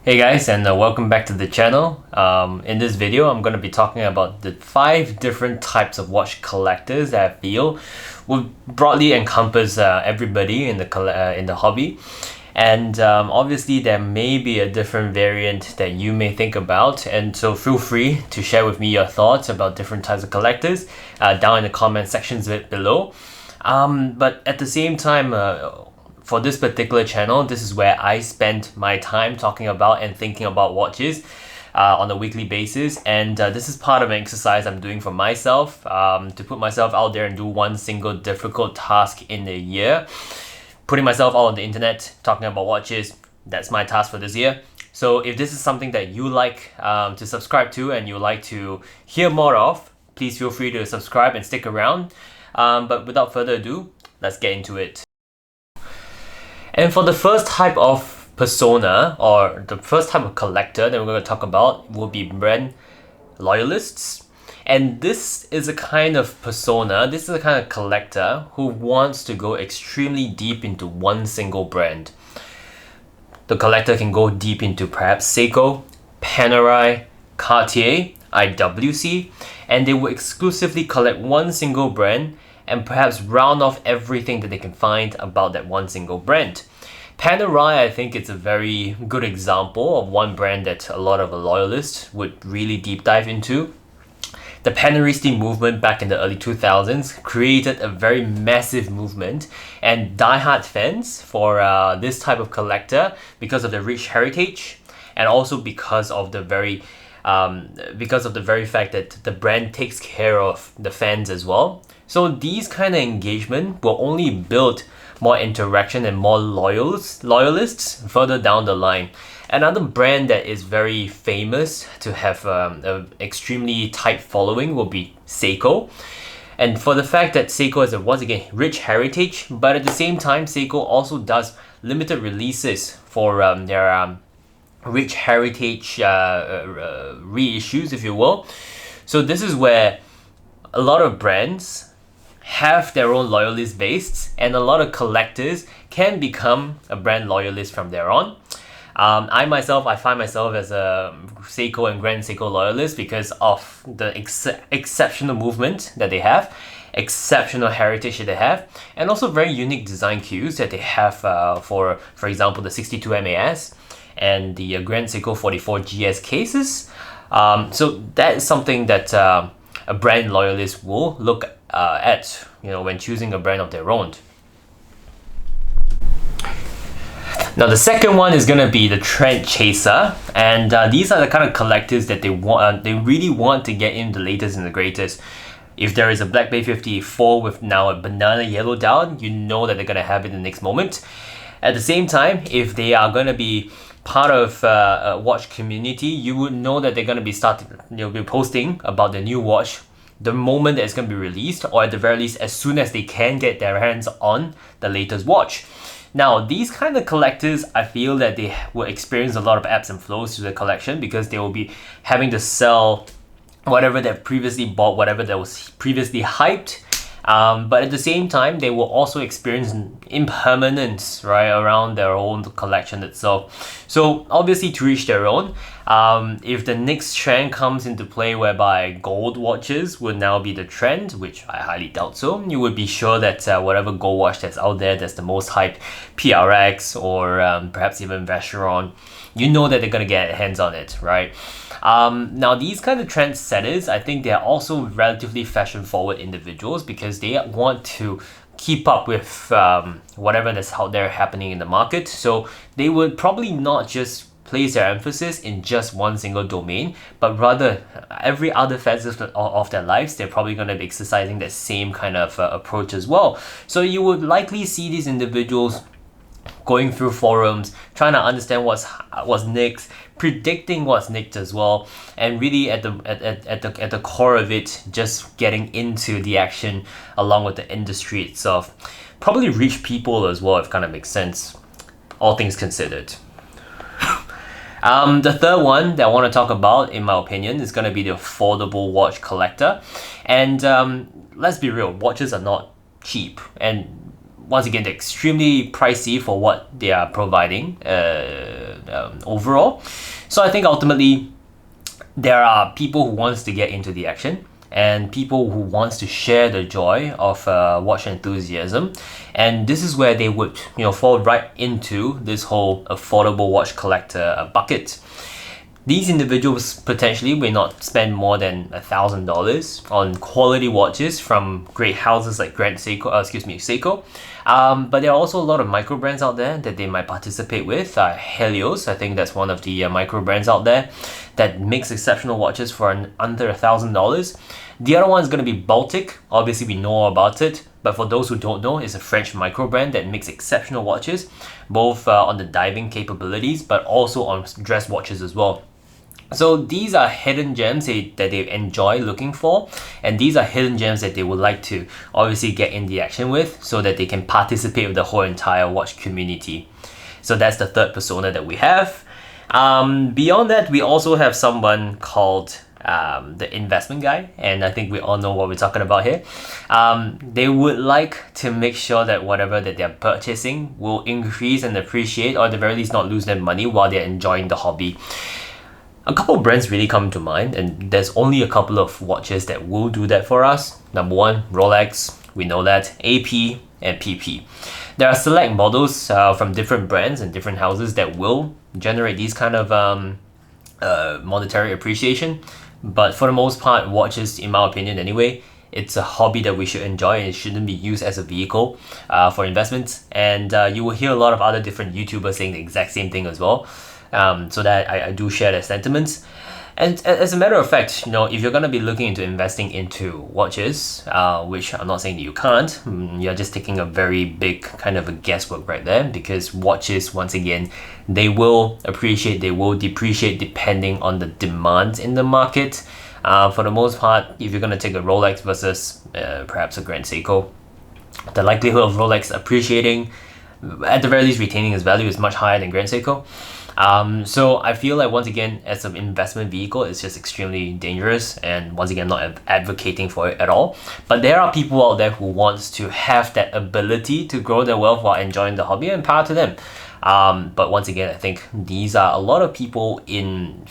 Hey guys, and welcome back to the channel. In this video, I'm going to be talking about the 5 different types of watch collectors that I feel will broadly encompass everybody in the hobby. And obviously, there may be a different variant that you may think about, and so feel free to share with me your thoughts about different types of collectors down in the comment sections below. But at the same time, for this particular channel, this is where I spend my time talking about and thinking about watches on a weekly basis, and this is part of an exercise I'm doing for myself to put myself out there and do one single difficult task in a year. Putting myself out on the internet, talking about watches, that's my task for this year. So if this is something that you like to subscribe to and you like to hear more of, please feel free to subscribe and stick around. But without further ado, let's get into it. And for the first type of persona, or the first type of collector that we're going to talk about, will be brand loyalists. And this is a kind of persona, this is a kind of collector who wants to go extremely deep into one single brand. The collector can go deep into perhaps Seiko, Panerai, Cartier, IWC, and they will exclusively collect one single brand and perhaps round off everything that they can find about that one single brand. Panerai, I think it's a very good example of one brand that a lot of loyalists would really deep dive into. The Panerai movement back in the early 2000s created a very massive movement, and diehard fans for this type of collector because of the rich heritage and also because of the very fact that the brand takes care of the fans as well. So these kind of engagement will only build more interaction and more loyalists further down the line. Another brand that is very famous to have an extremely tight following will be Seiko. And for the fact that Seiko is once again rich heritage, but at the same time Seiko also does limited releases for their rich heritage reissues, if you will. So this is where a lot of brands have their own loyalist base, and a lot of collectors can become a brand loyalist from there on. I find myself as a Seiko and Grand Seiko loyalist because of the exceptional movement that they have, exceptional heritage that they have, and also very unique design cues that they have for example, the 62 MAS and the Grand Seiko 44 GS cases. So that is something that a brand loyalist will look at, when choosing a brand of their own. Now the second one is gonna be the trend chaser, and these are the kind of collectors that they really want to get in the latest and the greatest. If there is a Black Bay 54 with now a banana yellow dial, you know that they're gonna have it in the next moment. At the same time, if they are gonna be part of a watch community, you would know that they're gonna be be posting about the new watch the moment that it's going to be released, or at the very least as soon as they can get their hands on the latest watch. Now these kind of collectors, I feel that they will experience a lot of ebbs and flows to the collection because they will be having to sell whatever they've previously bought, whatever that was previously hyped. But at the same time, they will also experience impermanence, right, around their own collection itself. So obviously, to reach their own, if the next trend comes into play whereby gold watches would now be the trend, which I highly doubt so, you would be sure that whatever gold watch that's out there that's the most hyped, PRX or perhaps even Vacheron, you know that they're going to get hands on it, right? Now these kind of trendsetters, I think they're also relatively fashion forward individuals because they want to keep up with whatever that's out there happening in the market. So they would probably not just place their emphasis in just one single domain, but rather every other facet of their lives, they're probably going to be exercising that same kind of approach as well. So you would likely see these individuals going through forums, trying to understand what's next, predicting what's next as well, and really at the core of it, just getting into the action along with the industry itself. Probably rich people as well, if it kind of makes sense, all things considered. The third one that I want to talk about, in my opinion, is going to be the affordable watch collector. And let's be real, watches are not cheap, and once again, they're extremely pricey for what they are providing. overall. So I think ultimately there are people who wants to get into the action and people who wants to share the joy of watch enthusiasm, and this is where they would fall right into this whole affordable watch collector bucket. These individuals potentially may not spend more than $1,000 on quality watches from great houses like Seiko. But there are also a lot of micro brands out there that they might participate with. Helios, I think that's one of the micro brands out there that makes exceptional watches for under $1,000. The other one is going to be Baltic. Obviously, we know about it, but for those who don't know, it's a French micro brand that makes exceptional watches, both on the diving capabilities, but also on dress watches as well. So these are hidden gems that they enjoy looking for, and these are hidden gems that they would like to obviously get in the action with so that they can participate with the whole entire watch community. So that's the third persona that we have. Beyond that, we also have someone called the investment guy, and I think we all know what we're talking about here. They would like to make sure that whatever that they're purchasing will increase and appreciate, or at the very least not lose their money while they're enjoying the hobby. A couple of brands really come to mind, and there's only a couple of watches that will do that for us. Number one, Rolex, we know that, AP and PP. There are select models from different brands and different houses that will generate these kind of monetary appreciation, but for the most part, watches, in my opinion anyway, it's a hobby that we should enjoy, and it shouldn't be used as a vehicle for investments. And you will hear a lot of other different YouTubers saying the exact same thing as well. So that I do share their sentiments. And as a matter of fact, if you're going to be looking into investing into watches, which I'm not saying that you can't, you're just taking a very big kind of a guesswork right there, because watches, once again, they will appreciate, they will depreciate depending on the demand in the market. For the most part, if you're going to take a Rolex versus perhaps a Grand Seiko, the likelihood of Rolex appreciating, at the very least retaining its value, is much higher than Grand Seiko. So I feel like, once again, as an investment vehicle, it's just extremely dangerous, and once again, not advocating for it at all. But there are people out there who wants to have that ability to grow their wealth while enjoying the hobby, and power to them. But once again, I think these are a lot of people in,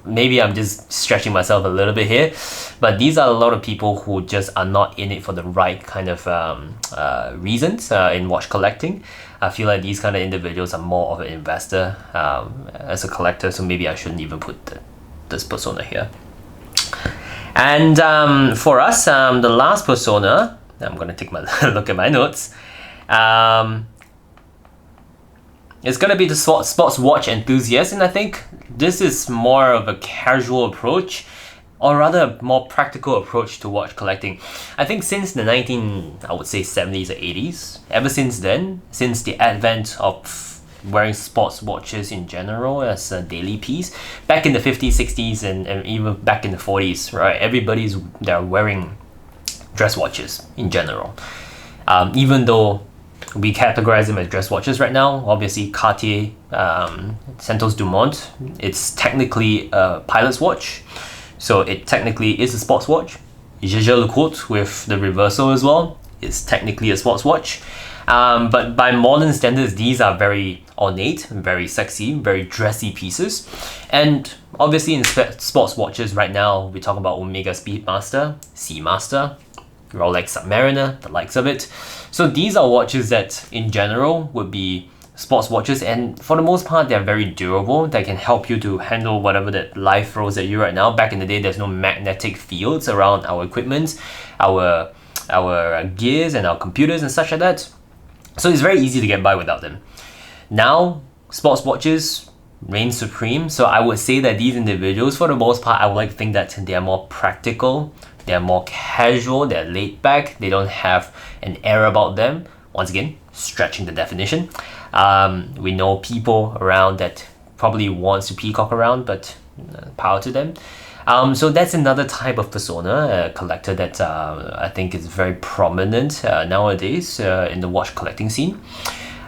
maybe I'm just stretching myself a little bit here, but these are a lot of people who just are not in it for the right kind of reasons in watch collecting. I feel like these kind of individuals are more of an investor as a collector, so maybe I shouldn't even put this persona here. And for us, the last persona, I'm going to take my look at my notes. It's going to be the sports watch enthusiast, and I think this is more of a casual approach, or rather a more practical approach to watch collecting. I think since the 70s or 80s, ever since then, since the advent of wearing sports watches in general as a daily piece, back in the 50s, 60s, and even back in the 40s, right? They're wearing dress watches in general. Even though we categorize them as dress watches right now, obviously Cartier, Santos Dumont, it's technically a pilot's watch. So it technically is a sports watch. Jaeger-LeCoultre with the reversal as well is technically a sports watch. But by modern standards, these are very ornate, very sexy, very dressy pieces. And obviously in sports watches right now, we talk about Omega Speedmaster, Seamaster, Rolex Submariner, the likes of it. So these are watches that in general would be sports watches, and for the most part they're very durable. They can help you to handle whatever that life throws at you right now. Back in the day, there's no magnetic fields around our equipment, our gears and our computers and such like that, so it's very easy to get by without them. Now sports watches reign supreme, so I would say that these individuals, for the most part, I would like to think that they are more practical, they're more casual, they're laid back, they don't have an air about them. Once again, stretching the definition. We know people around that probably wants to peacock around, but power to them. So that's another type of persona, a collector that I think is very prominent nowadays in the watch collecting scene.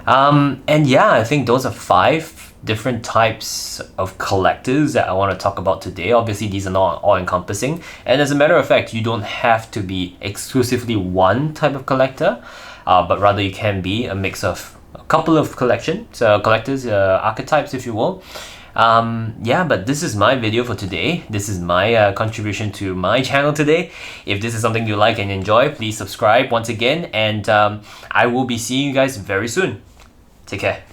And yeah, I think those are 5 different types of collectors that I want to talk about today. Obviously, these are not all-encompassing, and as a matter of fact, you don't have to be exclusively one type of collector, but rather you can be a mix of a couple of collectors, archetypes, if you will. Yeah, but this is my video for today. This is my contribution to my channel today. If this is something you like and enjoy, please subscribe once again, and I will be seeing you guys very soon. Take care.